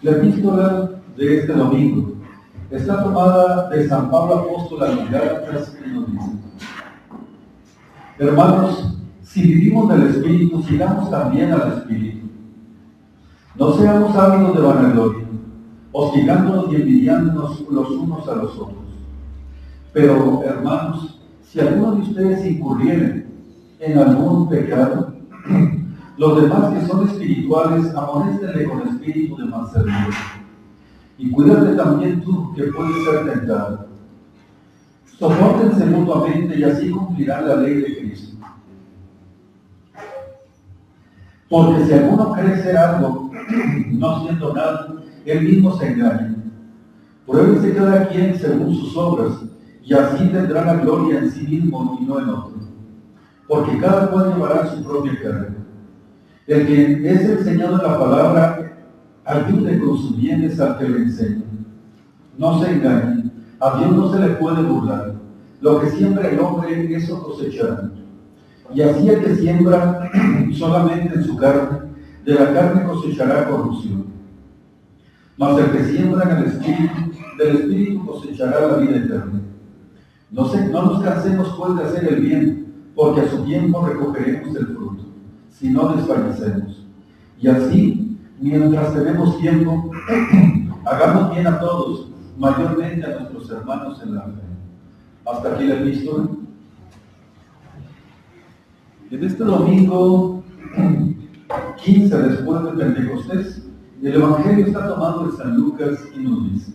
La epístola de este domingo está tomada de San Pablo Apóstol a los Gálatas y nos dice: hermanos, si vivimos del Espíritu, sigamos también al Espíritu. No seamos ávidos de vanagloria, hostigándonos y envidiándonos los unos a los otros. Pero, hermanos, si alguno de ustedes incurriere en algún pecado, los demás que son espirituales, amonéstenle con espíritu de mansedumbre. Y cuídate también tú, que puedes ser tentado. Sopórtense mutuamente y así cumplirán la ley de Cristo. Porque si alguno cree ser algo, no siendo nada, él mismo se engaña. Pruébese cada quien según sus obras, y así tendrá la gloria en sí mismo y no en otro. Porque cada cual llevará su propia carga. El que es enseñado en la palabra, ayude con sus bienes al que le enseña. No se engañe, a Dios no se le puede burlar. Lo que siembra el hombre, eso cosechará. Y así el que siembra solamente en su carne, de la carne cosechará corrupción. Mas el que siembra en el Espíritu, del Espíritu cosechará la vida eterna. No nos cansemos pues de hacer el bien, porque a su tiempo recogeremos el fruto, si no desfallecemos. Y así, mientras tenemos tiempo, hagamos bien a todos, mayormente a nuestros hermanos en la fe. Hasta aquí la epístola. En este domingo 15 después de Pentecostés, el Evangelio está tomado de San Lucas y nos dice: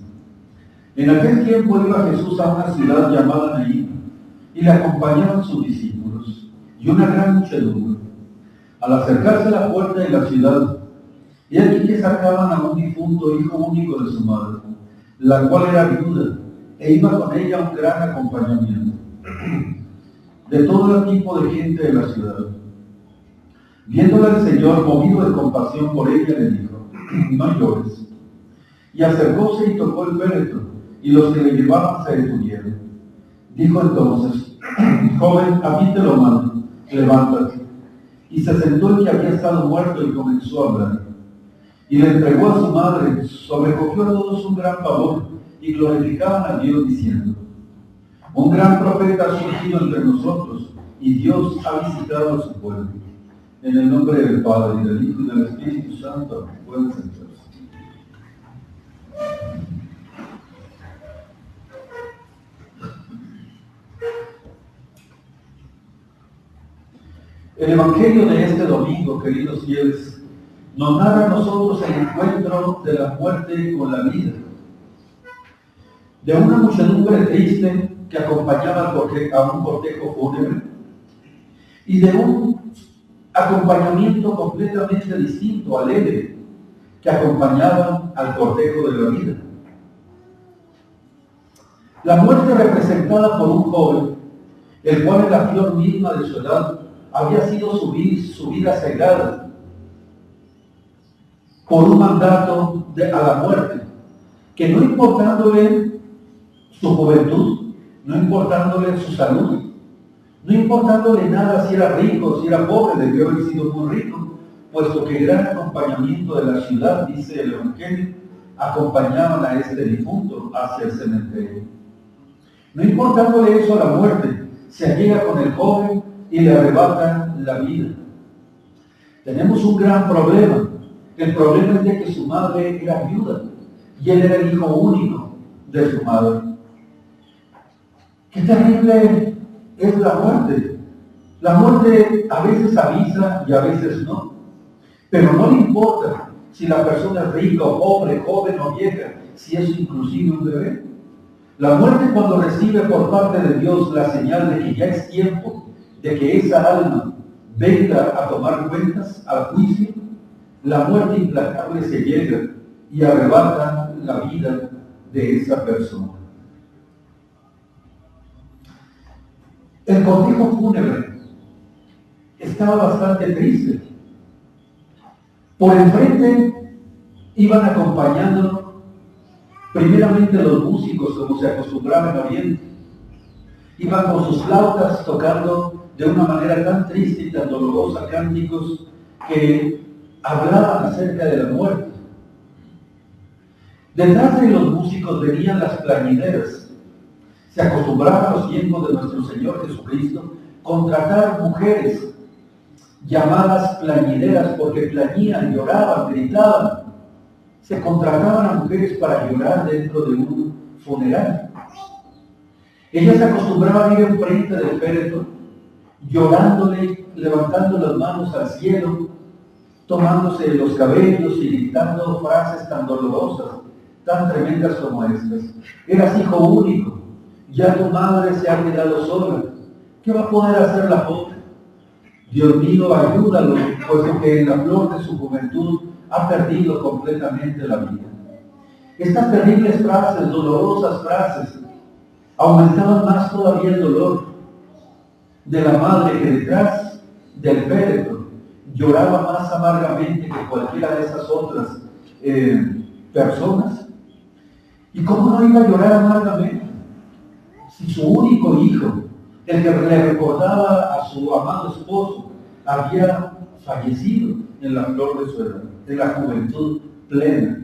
en aquel tiempo iba Jesús a una ciudad llamada Naín, y le acompañaban sus discípulos, y una gran muchedumbre. Al acercarse a la puerta de la ciudad, y aquí que sacaban a un difunto hijo único de su madre, la cual era viuda, e iba con ella un gran acompañamiento de todo el tipo de gente de la ciudad. Viéndola el Señor, movido de compasión por ella, le dijo: no llores. Y acercóse y tocó el féretro, y los que le llevaban se detuvieron. Dijo entonces: joven, a mí te lo mando, levántate. Y se sentó el que había estado muerto y comenzó a hablar. Y le entregó a su madre. Sobrecogió a todos un gran pavor, y glorificaban a Dios diciendo: un gran profeta ha surgido entre nosotros, y Dios ha visitado a su pueblo. En el nombre del Padre, y del Hijo, y del Espíritu Santo, pueden sentarse. El Evangelio de este domingo, queridos fieles, nos narra a nosotros el encuentro de la muerte con la vida, de una muchedumbre triste que acompañaba a un cortejo fúnebre, y de un acompañamiento completamente distinto, alegre, que acompañaba al cortejo de la vida. La muerte representada por un joven, el cual en la flor misma de su edad había sido su vida cegada por un mandato a la muerte, que no importándole su juventud, no importándole su salud, no importándole nada si era rico, si era pobre, debió haber sido muy rico, puesto que el gran acompañamiento de la ciudad, dice el Evangelio, acompañaban a este difunto hacia el cementerio. No importándole eso a la muerte, se llega con el joven y le arrebatan la vida. Tenemos un gran problema. El problema es de que su madre era viuda y él era el hijo único de su madre. Qué terrible es la muerte. La muerte a veces avisa y a veces no. Pero no le importa si la persona es rica o pobre, joven o vieja, si es inclusive un bebé. La muerte, cuando recibe por parte de Dios la señal de que ya es tiempo de que esa alma venga a tomar cuentas al juicio, la muerte implacable se llega y arrebata la vida de esa persona. El cortejo fúnebre estaba bastante triste. Por enfrente iban acompañando primeramente los músicos, como se acostumbraba en Oriente. Iban con sus flautas tocando de una manera tan triste y tan dolorosa cánticos que hablaban acerca de la muerte. Detrás de los músicos venían las plañideras. Se acostumbraba a los tiempos de nuestro Señor Jesucristo contratar mujeres llamadas plañideras porque plañían, lloraban, gritaban. Se contrataban a mujeres para llorar dentro de un funeral. Ellas se acostumbraban a ir enfrente del féretro, llorándole, levantando las manos al cielo, tomándose los cabellos y gritando frases tan dolorosas, tan tremendas como estas. Eras hijo único, ya tu madre se ha quedado sola. ¿Qué va a poder hacer la pobre? Dios mío, ayúdalo, puesto que en la flor de su juventud ha perdido completamente la vida. Estas terribles frases, dolorosas frases, aumentaban más todavía el dolor de la madre que detrás del féretro lloraba más amargamente que cualquiera de esas otras personas. ¿Y cómo no iba a llorar amargamente? Si su único hijo, el que le recordaba a su amado esposo, había fallecido en la flor de su edad, de la juventud plena.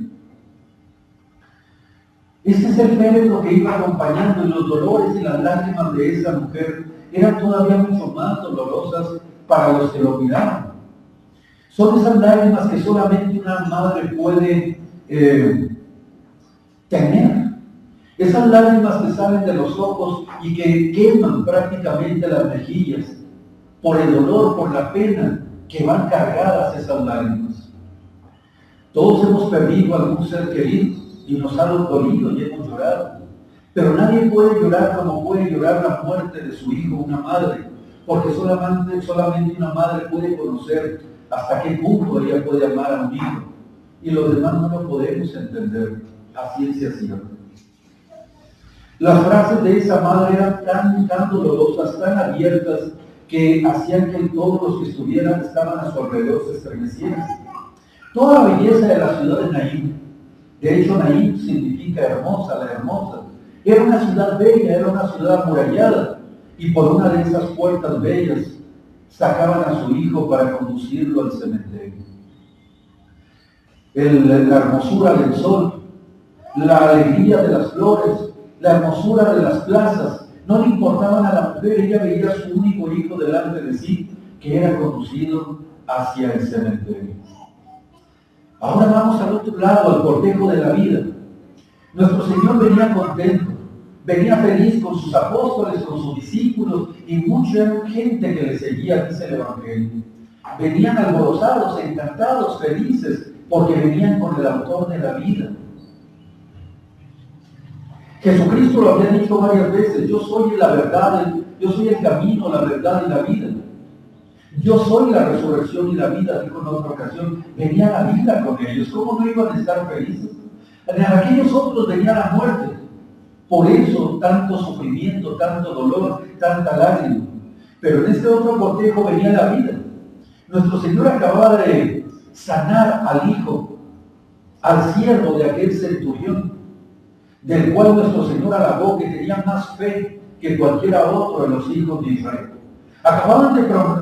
Este es el féretro que iba acompañando, y los dolores y las lágrimas de esa mujer eran todavía mucho más dolorosas para los que lo miraban. Son esas lágrimas que solamente una madre puede tener. Esas lágrimas que salen de los ojos y que queman prácticamente las mejillas por el dolor, por la pena que van cargadas esas lágrimas. Todos hemos perdido algún ser querido y nos ha dolido y hemos llorado. Pero nadie puede llorar como puede llorar la muerte de su hijo, una madre, porque solamente una madre puede conocer hasta qué punto ella puede amar a un hijo. Y los demás no lo podemos entender a ciencia cierta. Las frases de esa madre eran tan dolorosas, tan abiertas, que hacían que todos los que estaban a su alrededor se estremecieran. Toda la belleza de la ciudad de Naín, de hecho Naín significa hermosa, la hermosa, era una ciudad bella, era una ciudad amurallada, y por una de esas puertas bellas sacaban a su hijo para conducirlo al cementerio. La hermosura del sol, la alegría de las flores, la hermosura de las plazas, no le importaban a la mujer. Ella veía a su único hijo delante de sí, que era conducido hacia el cementerio. Ahora vamos al otro lado, al cortejo de la vida. Nuestro Señor venía contento, venía feliz con sus apóstoles, con sus discípulos y mucha gente que le seguía, dice el Evangelio. Venían alborozados, encantados, felices, porque venían con el autor de la vida. Jesucristo lo había dicho varias veces: yo soy la verdad, yo soy el camino, la verdad y la vida. Yo soy la resurrección y la vida, dijo en otra ocasión. Venía la vida con ellos. ¿Cómo no iban a estar felices? En aquellos otros venía la muerte. Por eso tanto sufrimiento, tanto dolor, tanta lágrima. Pero en este otro cortejo venía la vida. Nuestro Señor acababa de sanar al hijo, al siervo de aquel centurión, del cual nuestro Señor alabó que tenía más fe que cualquiera otro de los hijos de Israel. Acababan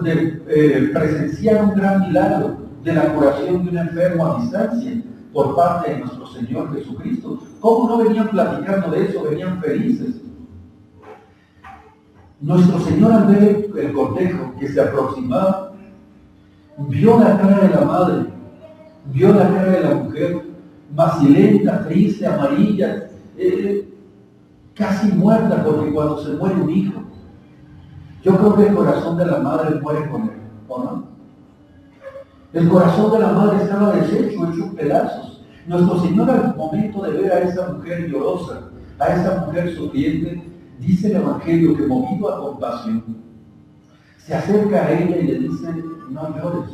de presenciar un gran milagro de la curación de un enfermo a distancia por parte de nuestro Señor Jesucristo. ¿Cómo no venían platicando de eso? Venían felices. Nuestro Señor, al ver el cortejo que se aproximaba, vio la cara de la madre, vio la cara de la mujer, macilenta, triste, amarilla, casi muerta, porque cuando se muere un hijo, yo creo que el corazón de la madre muere con él, ¿o no? El corazón de la madre estaba deshecho, hecho pedazos. Nuestro Señor, al momento de ver a esa mujer llorosa, a esa mujer sufriente, dice el Evangelio que, movido a compasión, se acerca a ella y le dice: no llores.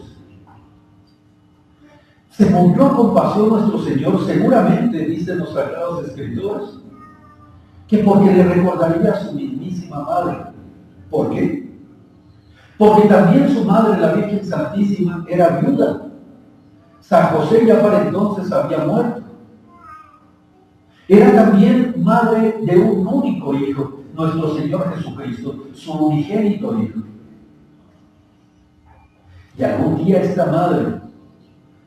Se movió a compasión nuestro Señor, seguramente, dicen los Sagrados Escritores, que porque le recordaría a su mismísima madre. ¿Por qué? Porque también su madre, la Virgen Santísima, era viuda. San José ya para entonces había muerto. Era también madre de un único hijo, nuestro Señor Jesucristo, su unigénito hijo. Y algún día esta madre,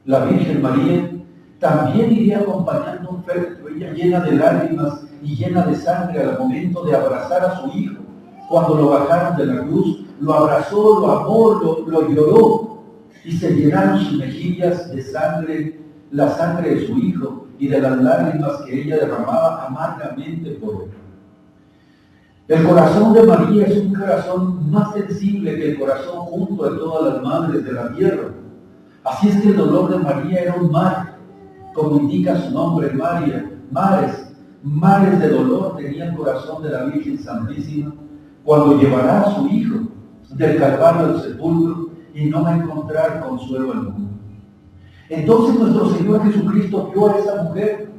la Virgen María, también iría acompañando un féretro, ella llena de lágrimas y llena de sangre al momento de abrazar a su hijo. Cuando lo bajaron de la cruz, lo abrazó, lo amó, lo lloró, y se llenaron sus mejillas de sangre, la sangre de su hijo y de las lágrimas que ella derramaba amargamente por él. El corazón de María es un corazón más sensible que el corazón justo de todas las madres de la tierra. Así es que el dolor de María era un mar, como indica su nombre, María, mares de dolor tenía el corazón de la Virgen Santísima cuando llevará a su hijo del Calvario al sepulcro y no va a encontrar consuelo en el mundo. Entonces nuestro Señor Jesucristo vio a esa mujer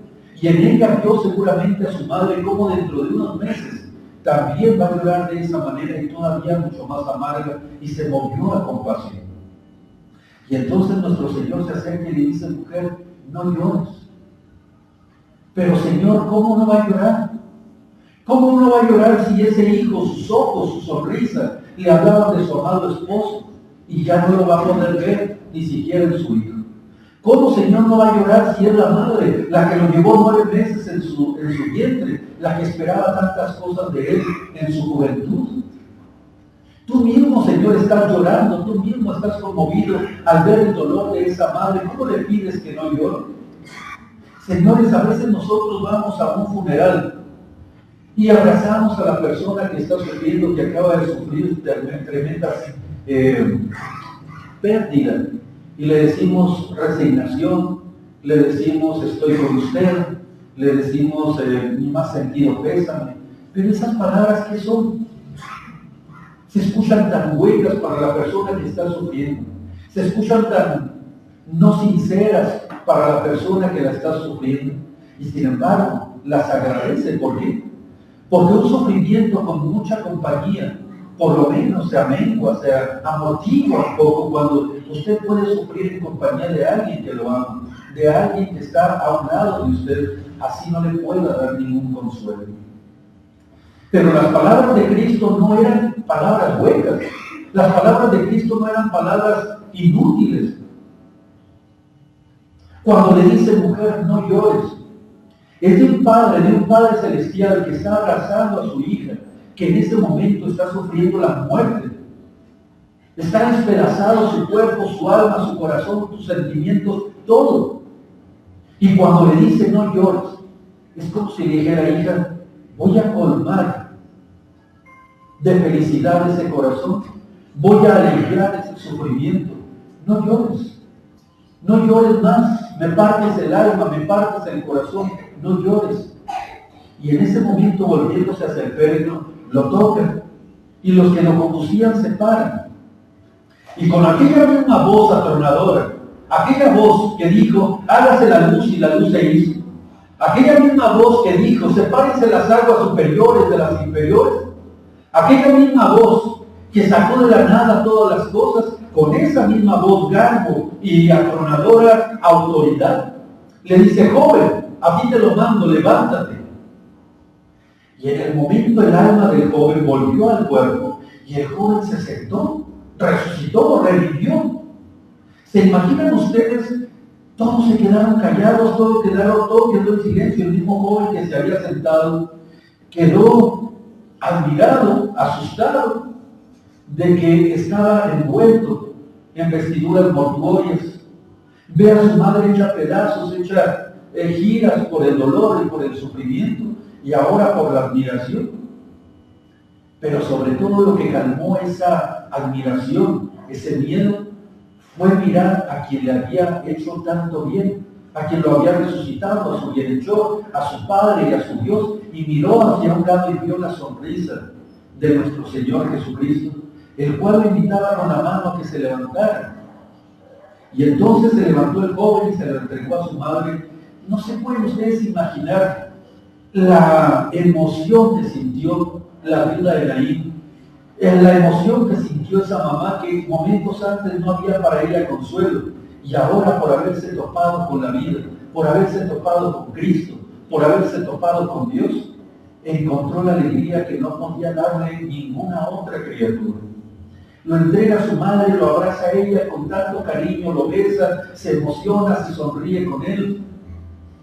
y en ella vio seguramente a su madre, como dentro de unos meses también va a llorar de esa manera y todavía mucho más amarga, y se movió a compasión. Y entonces nuestro Señor se acerca y le dice: mujer, no llores. Pero Señor, ¿cómo no va a llorar? ¿Cómo no va a llorar si ese hijo, sus ojos, su sonrisa, le hablaban de su amado esposo y ya no lo va a poder ver ni siquiera en su hijo? ¿Cómo, Señor, no va a llorar si es la madre, la que lo llevó 9 meses en su vientre, la que esperaba tantas cosas de él en su juventud? Tú mismo, Señor, estás llorando, tú mismo estás conmovido al ver el dolor de esa madre. ¿Cómo le pides que no llore? Señores, a veces nosotros vamos a un funeral y abrazamos a la persona que está sufriendo, que acaba de sufrir tremendas pérdidas, y le decimos resignación, le decimos estoy con usted, le decimos mi más sentido pésame. Pero esas palabras, ¿qué son? Se escuchan tan huecas para la persona que está sufriendo, se escuchan tan no sinceras para la persona que la está sufriendo, y sin embargo las agradece. ¿Por qué? Porque un sufrimiento con mucha compañía por lo menos se amengua, se amortigua un poco cuando usted puede sufrir en compañía de alguien que lo ama, de alguien que está a un lado de usted, así no le pueda dar ningún consuelo. Pero las palabras de Cristo no eran palabras huecas, las palabras de Cristo no eran palabras inútiles. Cuando le dice: mujer, no llores, es de un Padre celestial que está abrazando a su hija, que en ese momento está sufriendo la muerte. Está despedazado su cuerpo, su alma, su corazón, sus sentimientos, todo. Y cuando le dice: no llores, es como si le dijera: hija, voy a colmar de felicidad ese corazón, voy a aliviar ese sufrimiento. No llores, no llores más, me partes el alma, me partes el corazón, no llores. Y en ese momento, volviéndose hacia el féretro, lo tocan, y los que lo conducían se paran. Y con aquella misma voz atronadora, aquella voz que dijo: hágase la luz, y la luz se hizo, aquella misma voz que dijo: sepárense las aguas superiores de las inferiores, aquella misma voz que sacó de la nada todas las cosas, con esa misma voz, garbo y atronadora autoridad, le dice: joven, a ti te lo mando, levántate. Y en el momento el alma del joven volvió al cuerpo, y el joven se sentó, resucitó, revivió. ¿Se imaginan ustedes? Todos se quedaron callados, todo quedó en silencio. El mismo joven que se había sentado quedó admirado, asustado de que estaba envuelto en vestiduras mortuorias. Ve a su madre hecha pedazos, hecha giras por el dolor y por el sufrimiento, y ahora por la admiración. Pero sobre todo lo que calmó esa admiración, ese miedo, fue mirar a quien le había hecho tanto bien, a quien lo había resucitado, a su bienhechor, a su Padre y a su Dios, y miró hacia un lado y vio la sonrisa de nuestro Señor Jesucristo, el cual le invitaba con la mano a que se levantara. Y entonces se levantó el joven y se lo entregó a su madre. No se pueden ustedes imaginar la emoción que sintió la viuda de Naín, la emoción que sintió esa mamá, que momentos antes no había para ella consuelo, y ahora, por haberse topado con la vida, por haberse topado con Cristo, por haberse topado con Dios, encontró la alegría que no podía darle ninguna otra criatura. lo entrega a su madre, lo abraza a ella con tanto cariño, lo besa, se emociona, se sonríe con él.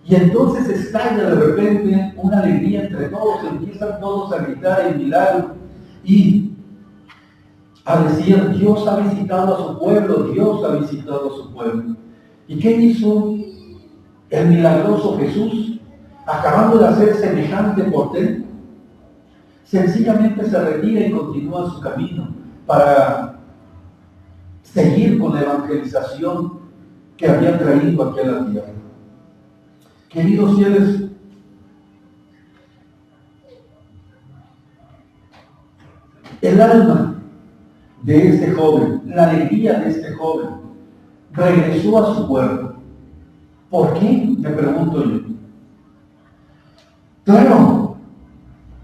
Y entonces estalla de repente una alegría entre todos, empiezan todos a gritar el milagro y a decir: Dios ha visitado a su pueblo, Dios ha visitado a su pueblo. ¿Y qué hizo el milagroso Jesús? Acabando de hacer semejante portento, sencillamente se retira y continúa su camino para seguir con la evangelización que había traído aquí a la tierra. Queridos fieles, el alma de este joven, la alegría de este joven, regresó a su pueblo. ¿Por qué? Me pregunto yo. Claro,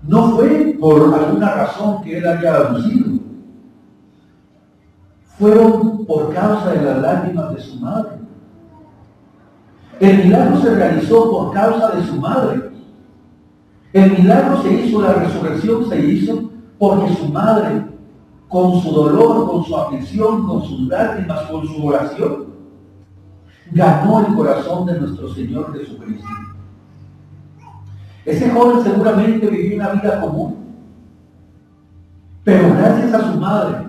no fue por alguna razón que él haya aducido. Fueron por causa de las lágrimas de su madre. El milagro se realizó por causa de su madre. El milagro se hizo, la resurrección se hizo porque su madre, con su dolor, con su aflicción, con sus lágrimas, con su oración, ganó el corazón de nuestro Señor Jesucristo. Ese joven seguramente vivió una vida común, pero gracias a su madre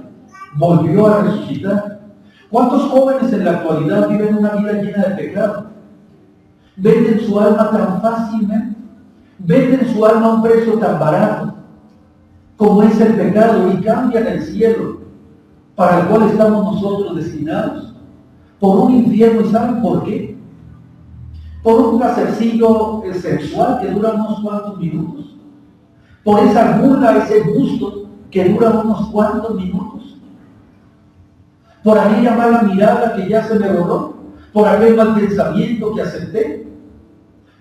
volvió a resucitar. ¿Cuántos jóvenes en la actualidad viven una vida llena de pecado? Venden su alma tan fácilmente, venden su alma a un precio tan barato como es el pecado, y cambian el cielo para el cual estamos nosotros destinados por un infierno. ¿Y saben por qué? Por un placercillo sexual que dura unos cuantos minutos, por esa gula, ese gusto que dura unos cuantos minutos, por aquella mala mirada que ya se me borró, por aquel mal pensamiento que acepté,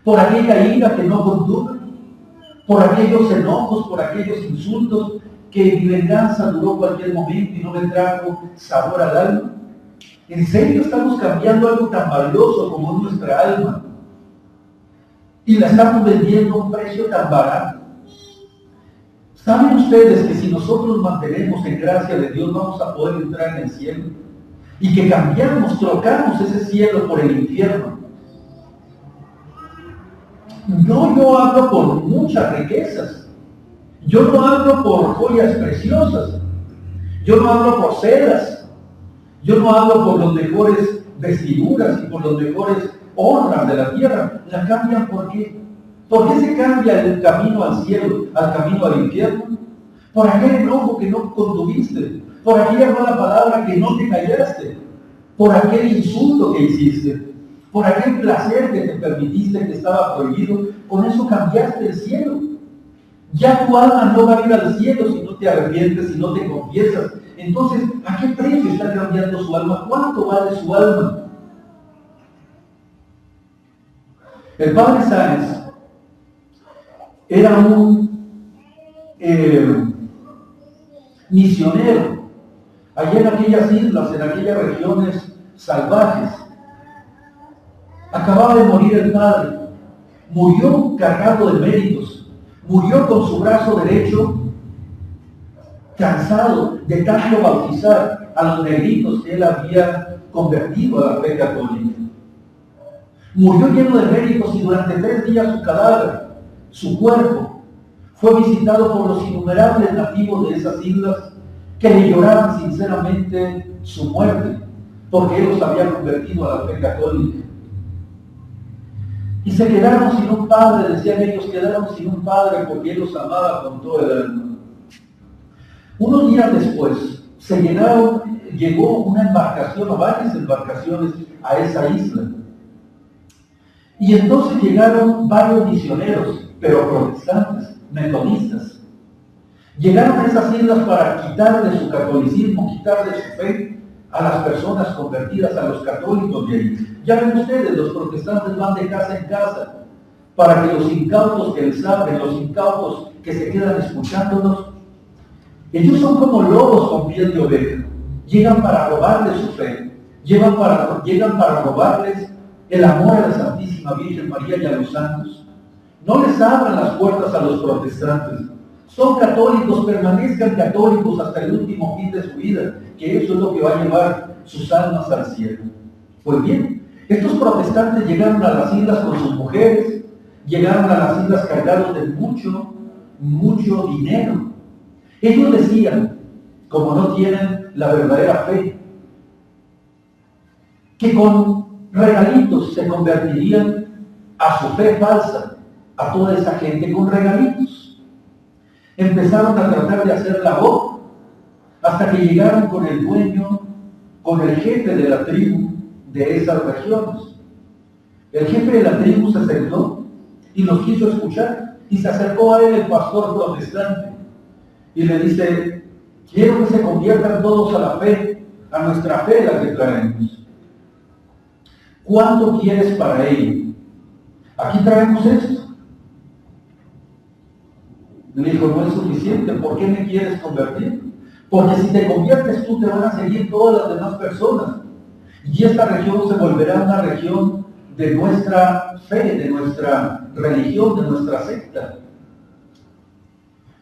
por aquella ira que no contuve, por aquellos enojos, por aquellos insultos que mi venganza duró cualquier momento y no me trajo sabor al alma. ¿En serio estamos cambiando algo tan valioso como nuestra alma y la estamos vendiendo a un precio tan barato? ¿Saben ustedes que si nosotros nos mantenemos en gracia de Dios vamos a poder entrar en el cielo? Y que cambiamos, trocamos ese cielo por el infierno. No, yo hablo por muchas riquezas. Yo no hablo por joyas preciosas. Yo no hablo por sedas. Yo no hablo por las mejores vestiduras y por las mejores honras de la tierra. La cambian ¿por qué? ¿Por qué se cambia el camino al cielo, al camino al infierno? Por aquel enojo que no contuviste, por aquella mala palabra que no te callaste, por aquel insulto que hiciste, por aquel placer que te permitiste que estaba prohibido. Con eso cambiaste el cielo. Ya tu alma no va a ir al cielo si no te arrepientes, si no te confiesas. Entonces, ¿a qué precio está cambiando su alma? ¿Cuánto vale su alma? El padre Sáenz era un misionero allá en aquellas islas, en aquellas regiones salvajes. Acababa de morir el padre, murió cargado de méritos, murió con su brazo derecho cansado de tanto bautizar a los negritos que él había convertido a la fe católica. Murió lleno de méritos y durante 3 días su cadáver, su cuerpo, fue visitado por los innumerables nativos de esas islas que le lloraban sinceramente su muerte, porque él los había convertido a la fe católica. Y se quedaron sin un padre, decían ellos, quedaron sin un padre porque él los amaba con todo el alma. Unos días después llegó una embarcación o varias embarcaciones a esa isla. Y entonces llegaron varios misioneros, pero protestantes, metodistas. Llegaron a esas islas para quitarle su catolicismo, quitarle su fe a las personas convertidas, a los católicos de ahí. Ya ven ustedes, los protestantes van de casa en casa para que los incautos que les abren, los incautos que se quedan escuchándonos, ellos son como lobos con piel de oveja. Llegan para robarles su fe, llegan para robarles el amor a la Santísima Virgen María y a los santos. No les abran las puertas a los protestantes, son católicos, permanezcan católicos hasta el último fin de su vida, que eso es lo que va a llevar sus almas al cielo. Pues bien, estos protestantes llegaron a las islas con sus mujeres, llegaron a las islas cargados de mucho dinero. Ellos decían, como no tienen la verdadera fe, que con regalitos se convertirían a su fe falsa, a toda esa gente con regalitos. Empezaron a tratar de hacer labor hasta que llegaron con el dueño, con el jefe de la tribu de esas regiones. El jefe de la tribu se sentó y los quiso escuchar, y se acercó a él el pastor protestante y le dice: quiero que se conviertan todos a la fe, a nuestra fe la que traemos. ¿Cuánto quieres para ello? Aquí traemos esto. Le dijo: no es suficiente. ¿Por qué me quieres convertir? Porque si te conviertes tú, te van a seguir todas las demás personas, y esta región se volverá una región de nuestra fe, de nuestra religión, de nuestra secta.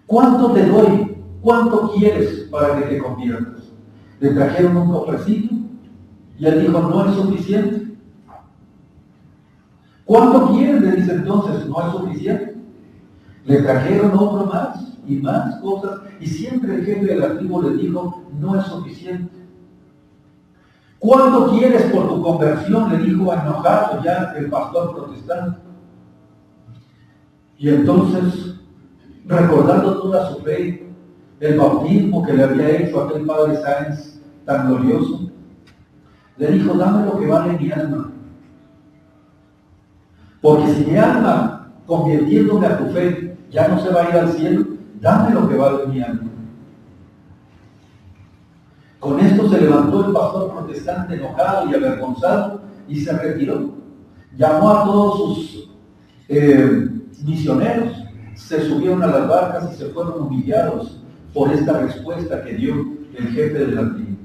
¿Cuánto te doy? ¿Cuánto quieres para que te conviertas? Le trajeron un cofrecito y él dijo: no es suficiente. ¿Cuánto quieres? Le dice entonces: no es suficiente. Le trajeron otro más y más cosas, y siempre el jefe de la tribu le dijo: no es suficiente. ¿Cuánto quieres por tu conversión? Le dijo enojado ya el pastor protestante. Y entonces, recordando toda su fe, el bautismo que le había hecho aquel padre Sáenz tan glorioso, le dijo: dame lo que vale mi alma. Porque si mi alma, convirtiéndome a tu fe, ya no se va a ir al cielo, dame lo que vale mi alma. Con esto se levantó el pastor protestante enojado y avergonzado y se retiró. Llamó a todos sus misioneros, se subieron a las barcas y se fueron humillados por esta respuesta que dio el jefe de la tribu.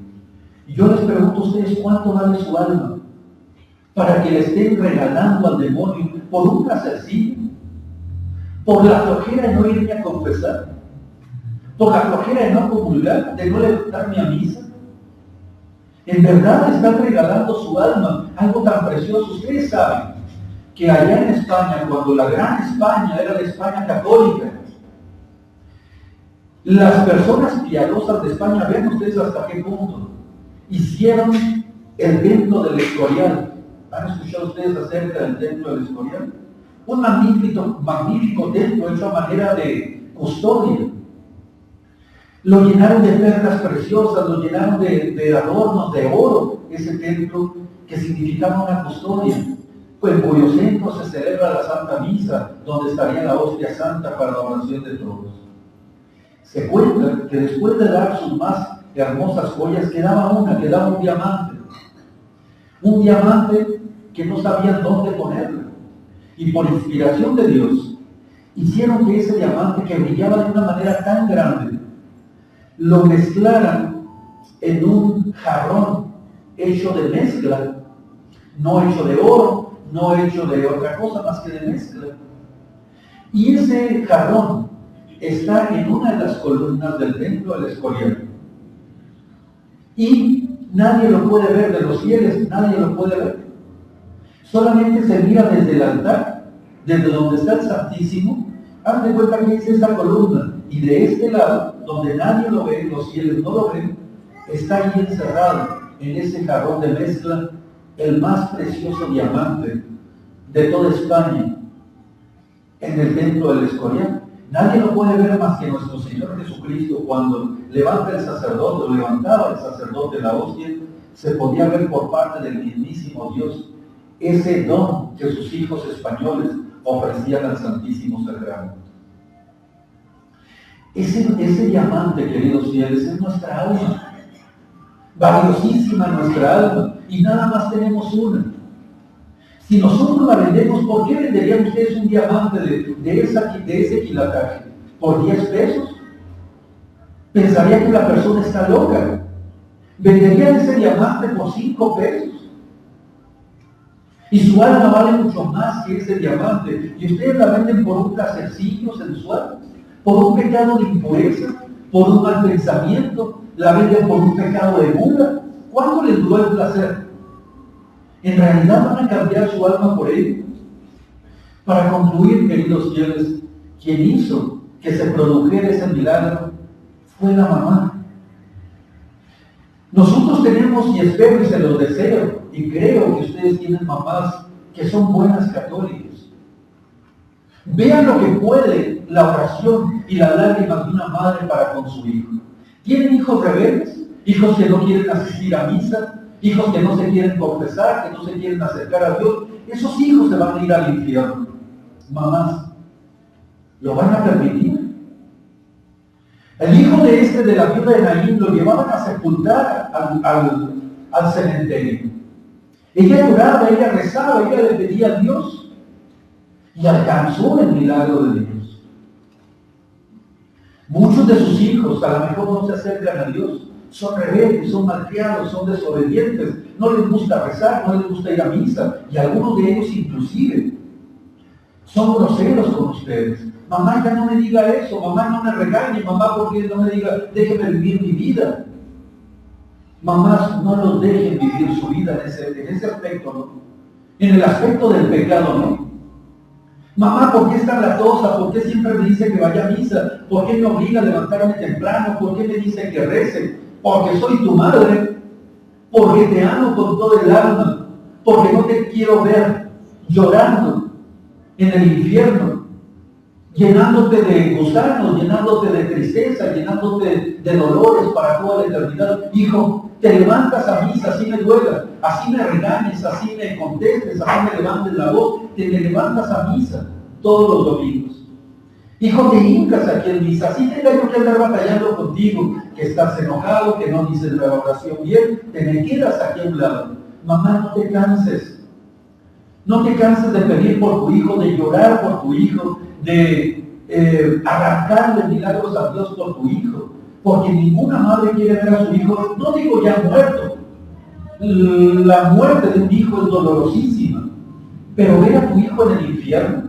Y yo les pregunto a ustedes: ¿cuánto vale su alma para que le estén regalando al demonio por un placercillo? Por la flojera de no irme a confesar, por la flojera de no comulgar, de no levantarme a misa. En verdad están regalando su alma, algo tan precioso. Ustedes saben que allá en España, cuando la gran España era la España católica, las personas piadosas de España, vean ustedes hasta qué punto, hicieron el templo del Escorial. ¿Han escuchado ustedes acerca del templo del Escorial? Un magnífico templo hecho a manera de custodia. Lo llenaron de perlas preciosas, lo llenaron de adornos de oro, ese templo que significaba una custodia, pues en cuyo centro se celebra la Santa Misa, donde estaría la hostia santa para la oración de todos. Se cuenta que después de dar sus más hermosas joyas, quedaba un diamante que no sabían dónde ponerlo. Y por inspiración de Dios, hicieron que ese diamante, que brillaba de una manera tan grande, lo mezclaran en un jarrón hecho de mezcla, no hecho de oro, no hecho de otra cosa más que de mezcla. Y ese jarrón está en una de las columnas del templo del Escorial. Y nadie lo puede ver, de los fieles nadie lo puede ver. Solamente se mira desde el altar, desde donde está el Santísimo. Haz de cuenta que es esta columna, y de este lado, donde nadie lo ve, los fieles no lo ven, está ahí encerrado en ese jarrón de mezcla el más precioso diamante de toda España, en el templo del Escorial. Nadie lo puede ver más que nuestro Señor Jesucristo. Cuando levantaba el sacerdote la hostia, se podía ver por parte del mismísimo Dios ese don que sus hijos españoles ofrecían al Santísimo Sacramento. Ese diamante, queridos fieles, es nuestra alma, valiosísima nuestra alma, y nada más tenemos una. Si nosotros la vendemos, ¿por qué venderían ustedes un diamante de ese quilataje? ¿Por 10 pesos? Pensaría que la persona está loca. Venderían ese diamante por 5 pesos. Y su alma vale mucho más que ese diamante. Y ustedes la venden por un placercillo sensual, por un pecado de impureza, por un mal pensamiento, la venden por un pecado de gula. ¿Cuánto les duró el placer? ¿En realidad van a cambiar su alma por ello? Para concluir, queridos fieles, quien hizo que se produjera ese milagro fue la mamá. Nosotros tenemos, y espero y se los deseo, y creo que ustedes tienen mamás que son buenas católicas. Vean lo que puede la oración y las lágrimas de una madre para con su hijo. ¿Tienen hijos rebeldes? Hijos que no quieren asistir a misa, hijos que no se quieren confesar, que no se quieren acercar a Dios. Esos hijos se van a ir al infierno. Mamás, ¿lo van a permitir? El hijo de la viuda de Naín lo llevaban a sepultar al cementerio. Ella lloraba, ella rezaba, ella le pedía a Dios y alcanzó el milagro de Dios. Muchos de sus hijos a lo mejor no se acercan a Dios, son rebeldes, son malcriados, son desobedientes, no les gusta rezar, no les gusta ir a misa, y algunos de ellos inclusive son groseros con ustedes. Mamá, ya no me diga eso, mamá, no me regañe, mamá, porque no me diga, déjeme vivir mi vida. Mamás, no los dejen vivir su vida en ese aspecto, ¿no? En el aspecto del pecado, ¿no? Mamá, ¿por qué es tan latosa? ¿Por qué siempre me dice que vaya a misa? ¿Por qué me obliga a levantarme temprano? ¿Por qué me dice que rece? Porque soy tu madre, porque te amo con todo el alma, porque no te quiero ver llorando en el infierno, llenándote de gusanos, llenándote de tristeza, llenándote de dolores para toda la eternidad. Hijo, te levantas a misa, así me duela, así me regañes, así me contestes, así me levantes la voz, te levantas a misa todos los domingos. Hijo, te hincas aquí en misa, así tenga yo que andar batallando contigo, que estás enojado, que no dices la oración bien, te me quedas aquí a un lado. Mamá, no te canses. No te canses de pedir por tu hijo, de llorar por tu hijo, de arrancarle milagros a Dios por tu hijo, porque ninguna madre quiere ver a su hijo, no digo ya muerto. La muerte de un hijo es dolorosísima, pero ver a tu hijo en el infierno,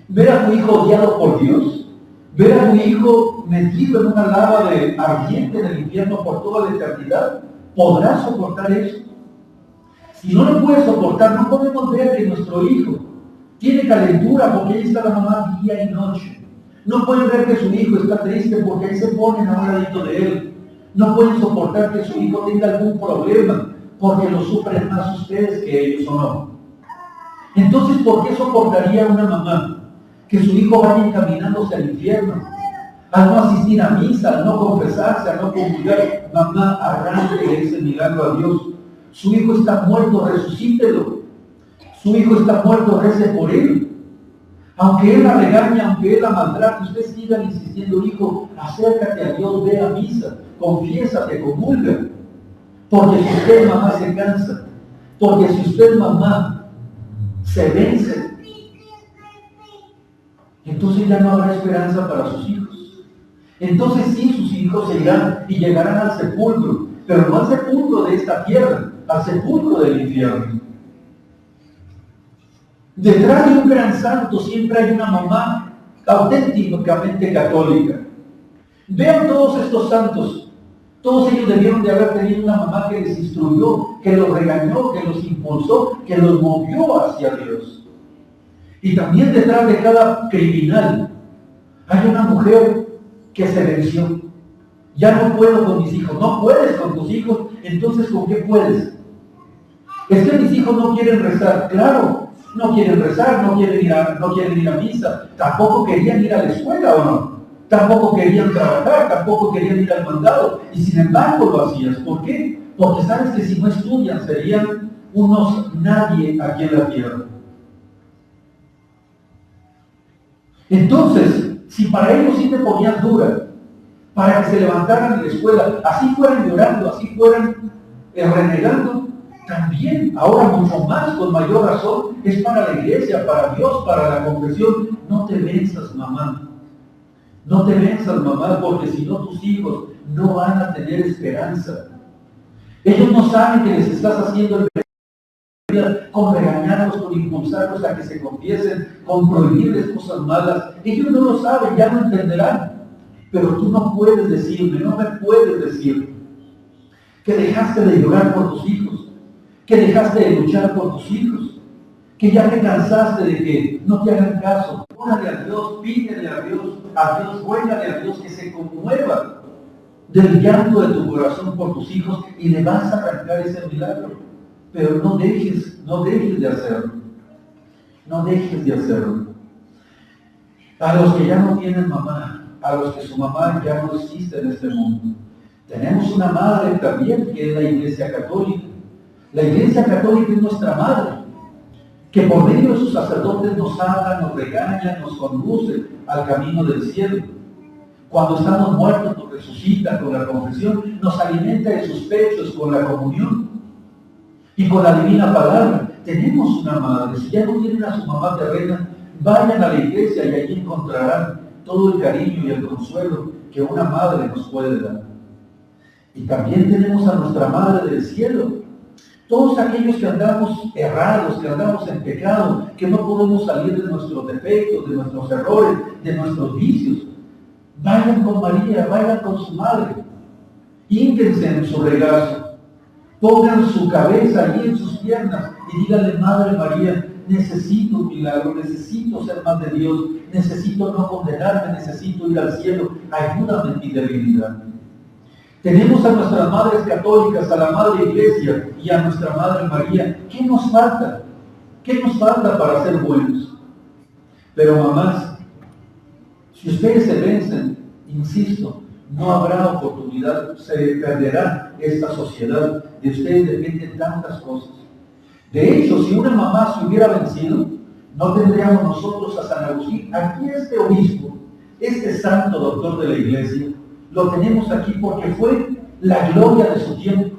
ver a tu hijo odiado por Dios, ver a tu hijo metido en una lava de ardiente en el infierno por toda la eternidad, ¿podrás soportar eso? Si no lo puedes soportar, no podemos ver que nuestro hijo tiene calentura porque ahí está la mamá día y noche. No pueden ver que su hijo está triste porque ahí se ponen a un ladito de él. No pueden soportar que su hijo tenga algún problema porque lo sufren más ustedes que ellos o no. Entonces, ¿por qué soportaría una mamá que su hijo vaya encaminándose al infierno? Al no asistir a misa, al no confesarse, al no comulgar. Mamá, arranque ese milagro a Dios. Su hijo está muerto, resucítelo. Su hijo está muerto, rece por él. Aunque él la regañe, aunque él la maltrate, usted siga insistiendo, hijo, acércate a Dios, ve a misa, confiésate, comulga. Porque si usted, mamá, se cansa, porque si usted, mamá, se vence, entonces ya no habrá esperanza para sus hijos. Entonces sí, sus hijos se irán y llegarán al sepulcro, pero no al sepulcro de esta tierra, al sepulcro del infierno. Detrás de un gran santo siempre hay una mamá auténticamente católica. Vean todos estos santos, todos ellos debieron de haber tenido una mamá que les instruyó, que los regañó, que los impulsó, que los movió hacia Dios. Y también detrás de cada criminal hay una mujer que se venció. Ya no puedo con mis hijos. No puedes con tus hijos, entonces ¿con qué puedes? Es que mis hijos no quieren rezar. Claro, no quieren rezar, no quieren ir a misa, tampoco querían ir a la escuela, ¿o no? Tampoco querían trabajar, tampoco querían ir al mandado, y sin embargo lo hacías. ¿Por qué? Porque sabes que si no estudian serían unos nadie aquí en la tierra. Entonces, si para ellos sí te ponías dura, para que se levantaran en la escuela, así fueran llorando, así fueran renegando, también, ahora mucho más, con mayor razón, es para la iglesia, para Dios, para la confesión. No te venzas, mamá. No te venzas, mamá, porque si no tus hijos no van a tener esperanza. Ellos no saben que les estás haciendo el con regañarlos, con impulsarlos a que se confiesen, con prohibirles cosas malas. Ellos no lo saben, ya no entenderán. Pero tú no puedes decirme, no me puedes decir que dejaste de llorar por tus hijos, que dejaste de luchar por tus hijos, que ya te cansaste de que no te hagan caso. Órale a Dios, pídele a Dios, ruégale a Dios que se conmueva del llanto de tu corazón por tus hijos y le vas a arrancar ese milagro. Pero no dejes de hacerlo. No dejes de hacerlo. A los que ya no tienen mamá, a los que su mamá ya no existe en este mundo, tenemos una madre también, que es la Iglesia Católica. La Iglesia Católica es nuestra madre, que por medio de sus sacerdotes nos habla, nos regaña, nos conduce al camino del cielo. Cuando estamos muertos nos resucita con la confesión, nos alimenta de sus pechos con la comunión y con la divina palabra. Tenemos una madre. Si ya no tienen a su mamá terrena, vayan a la iglesia y allí encontrarán todo el cariño y el consuelo que una madre nos puede dar. Y también tenemos a nuestra Madre del Cielo. Todos aquellos que andamos errados, que andamos en pecado, que no podemos salir de nuestros defectos, de nuestros errores, de nuestros vicios, vayan con María, vayan con su madre, hínquense en su regazo, pongan su cabeza allí en sus piernas y díganle: Madre María, necesito un milagro, necesito ser más de Dios, necesito no condenarme, necesito ir al cielo, ayúdame en mi debilidad. Tenemos a nuestras madres católicas, a la Madre Iglesia y a nuestra Madre María. ¿Qué nos falta? ¿Qué nos falta para ser buenos? Pero mamás, si ustedes se vencen, insisto, no habrá oportunidad, se perderá esta sociedad. De ustedes dependen tantas cosas. De hecho, si una mamá se hubiera vencido, no tendríamos nosotros a San Agustín. Aquí este obispo, este santo doctor de la Iglesia, lo tenemos aquí porque fue la gloria de su tiempo.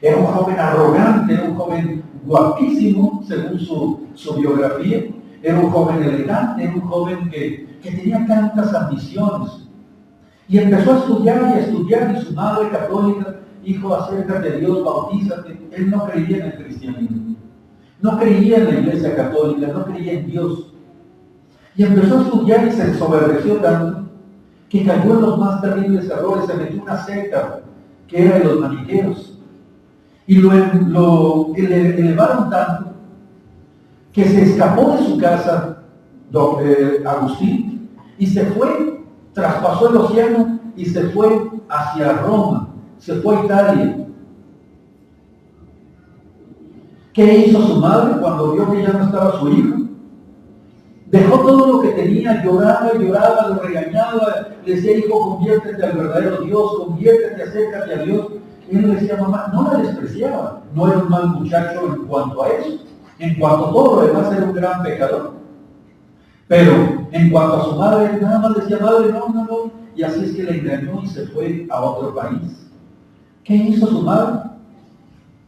Era un joven arrogante, era un joven guapísimo, según su biografía. Era un joven elegante, era un joven que tenía tantas ambiciones. Y empezó a estudiar, y su madre católica: hijo, acércate a Dios, bautízate. Él no creía en el cristianismo, no creía en la Iglesia Católica, no creía en Dios. Y empezó a estudiar y se ensoberbeció tanto que cayó en los más terribles errores. Se metió en una secta que era de los maniqueos. Y lo elevaron tanto que se escapó de su casa, Agustín, y se fue, traspasó el océano y se fue hacia Roma, se fue a Italia. ¿Qué hizo su madre cuando vio que ya no estaba su hijo? Dejó todo lo que tenía, lloraba, lo regañaba, le decía: hijo, conviértete al verdadero Dios, conviértete, acércate a Dios. Él le decía: mamá, no la despreciaba, no era un mal muchacho en cuanto a eso, en cuanto a todo lo demás era un gran pecador. Pero en cuanto a su madre, nada más decía: madre, no, y así es que le engañó y se fue a otro país. ¿Qué hizo su madre?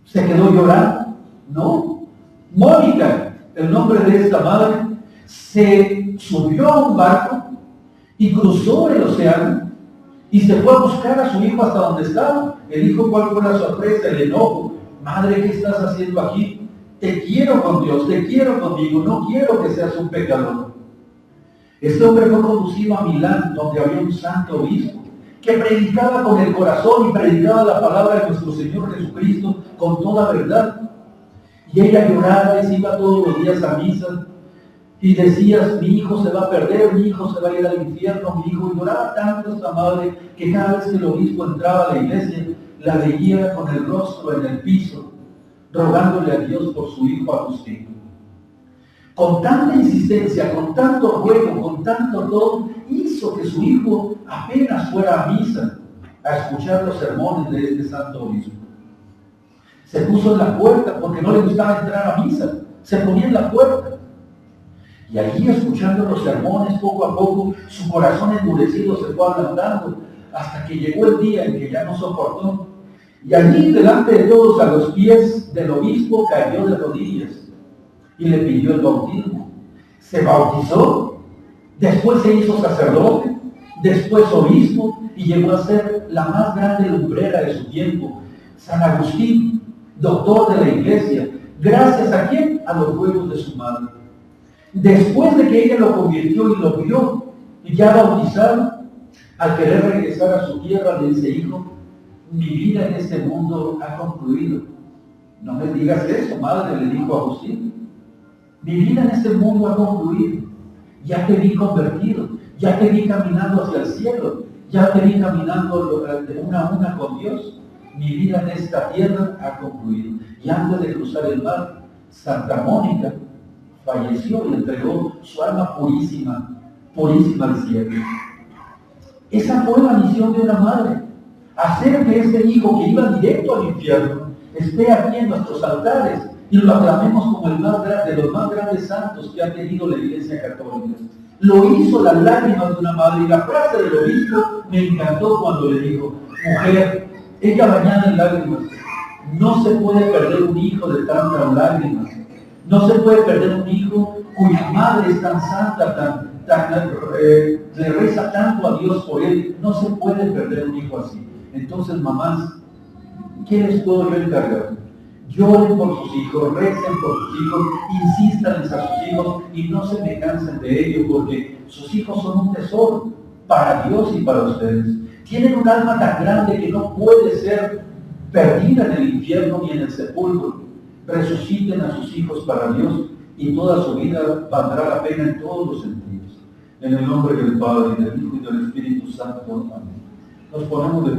¿Se quedó llorando? No. Mónica, el nombre de esta madre, se subió a un barco y cruzó el océano y se fue a buscar a su hijo hasta donde estaba. El hijo, ¿cuál fue la sorpresa? El enojo. Madre, ¿qué estás haciendo aquí? Te quiero con Dios, te quiero conmigo, no quiero que seas un pecador. Este hombre fue conducido a Milán, donde había un santo obispo que predicaba con el corazón y predicaba la palabra de nuestro Señor Jesucristo con toda verdad. Y ella lloraba y se iba todos los días a misa y decía: mi hijo se va a perder, mi hijo se va a ir al infierno, mi hijo. Y lloraba tanto esta madre que cada vez que el obispo entraba a la iglesia, la veía con el rostro en el piso, rogándole a Dios por su hijo Agustín. Con tanta insistencia, con tanto ruego, con tanto todo, hizo que su hijo apenas fuera a misa a escuchar los sermones de este santo obispo. Se puso en la puerta porque no le gustaba entrar a misa, se ponía en la puerta. Y allí, escuchando los sermones, poco a poco, su corazón endurecido se fue ablandando, hasta que llegó el día en que ya no soportó. Y allí, delante de todos, a los pies del obispo, cayó de rodillas y le pidió el bautismo. Se bautizó, después se hizo sacerdote, después obispo, y llegó a ser la más grande lumbrera de su tiempo. San Agustín, doctor de la Iglesia, ¿Gracias a quién? A los ruegos de su madre. Después de que ella lo convirtió y lo vio, y ya bautizado, al querer regresar a su tierra, le dice: hijo, mi vida en este mundo ha concluido. No me digas eso, madre, le dijo a Agustín. Mi vida en este mundo ha concluido. Ya te vi convertido, ya te vi caminando hacia el cielo, ya te vi caminando de una a una con Dios. Mi vida en esta tierra ha concluido. Y antes de cruzar el mar, Santa Mónica falleció y entregó su alma purísima, purísima al cielo. Esa fue la misión de una madre, hacer que este hijo que iba directo al infierno esté aquí en nuestros altares y lo aclamemos como el más grande, de los más grandes santos que ha tenido la Iglesia Católica. Lo hizo las lágrimas de una madre, y la frase del obispo me encantó cuando le dijo: mujer, ella bañada en lágrimas, no se puede perder un hijo de tantas lágrimas, no se puede perder un hijo cuya madre es tan santa, le reza tanto a Dios por él, no se puede perder un hijo así. Entonces, mamás, ¿qué les puedo yo encargar? Lloren por sus hijos, recen por sus hijos, insistan a sus hijos y no se me cansen de ello, porque sus hijos son un tesoro para Dios y para ustedes. Tienen un alma tan grande que no puede ser perdida en el infierno ni en el sepulcro. Resuciten a sus hijos para Dios y toda su vida valdrá la pena en todos los sentidos. En el nombre del Padre, y del Hijo y del Espíritu Santo. Amén. Nos ponemos de